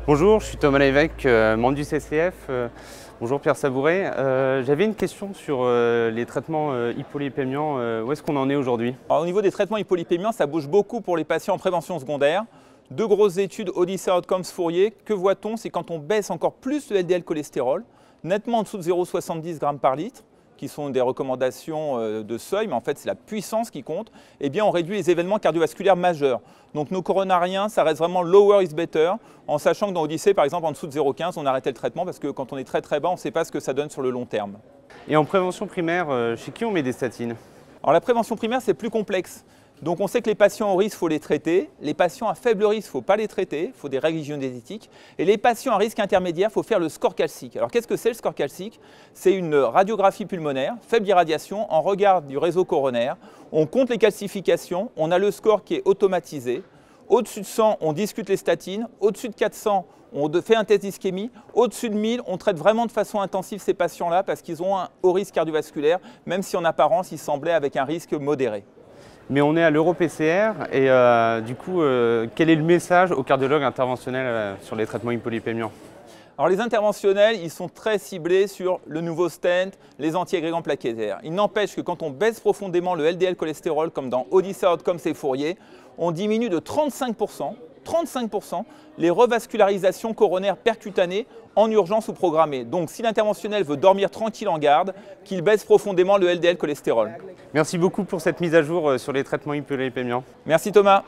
Bonjour, je suis Thomas Lévesque, membre du CCF. Bonjour Pierre Sabouret. J'avais une question sur les traitements hypolipémiants. Où est-ce qu'on en est aujourd'hui? Au niveau des traitements hypolipémiants, ça bouge beaucoup pour les patients en prévention secondaire. Deux grosses études, Odyssey Outcomes Fourier. Que voit-on? C'est quand on baisse encore plus le LDL cholestérol, nettement en dessous de 0,70 g par litre, qui sont des recommandations de seuil, mais en fait c'est la puissance qui compte, eh bien on réduit les événements cardiovasculaires majeurs. Donc nos coronariens, ça reste vraiment lower is better, en sachant que dans Odyssey, par exemple, en dessous de 0,15, on arrêtait le traitement parce que quand on est très très bas, on ne sait pas ce que ça donne sur le long terme. Et en prévention primaire, chez qui on met des statines? Alors la prévention primaire, c'est plus complexe. Donc on sait que les patients au risque, il faut les traiter. Les patients à faible risque, il ne faut pas les traiter. Il faut des règles hygiéno-diététiques. Et les patients à risque intermédiaire, il faut faire le score calcique. Alors qu'est-ce que c'est le score calcique? C'est une radiographie pulmonaire, faible irradiation, en regard du réseau coronaire. On compte les calcifications, on a le score qui est automatisé. Au-dessus de 100, on discute les statines. Au-dessus de 400, on fait un test d'ischémie. Au-dessus de 1000, on traite vraiment de façon intensive ces patients-là parce qu'ils ont un haut risque cardiovasculaire, même si en apparence, ils semblaient avec un risque modéré. Mais on est à l'EuroPCR et du coup, quel est le message aux cardiologues interventionnels sur les traitements hypolipémiants? Alors les interventionnels, ils sont très ciblés sur le nouveau stent, les antiagrégants plaquettaires. Il n'empêche que quand on baisse profondément le LDL cholestérol, comme dans Odyssey Outcomes et Fourier, on diminue de 35% les revascularisations coronaires percutanées en urgence ou programmées. Donc si l'interventionnel veut dormir tranquille en garde, qu'il baisse profondément le LDL cholestérol. Merci beaucoup pour cette mise à jour sur les traitements hypolipémiants. Merci Thomas.